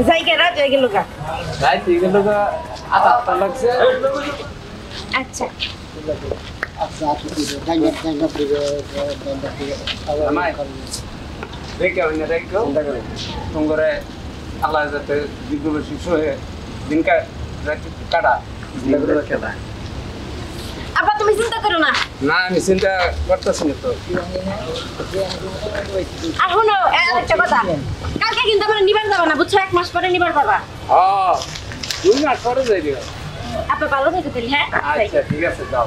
জায়গা গেল গা। রাইতে গেল গা 8টা লাগছে। আচ্ছা আচ্ছা জায়গা আমাই দেখে হইনা দেখো চিন্তা করে তোমরে আল্লাহ যাতে দীর্ঘবর্ষী হয়ে দিনকা রাত কাটা চিন্তা করে রাখা আব্বা তুমি চিন্তা করো না। না আমি চিন্তা করতেছি না তো আর শোনো একটা কথা, কালকে কিন্তু আমরা নিবার যাবো না বুঝছো, 1 মাস পরে নিবার যাবা। হ্যাঁ 2 মাস পরে যাইবে। আব্বা ভালো থেকে তাহলে। হ্যাঁ আচ্ছা ঠিক আছে যাও।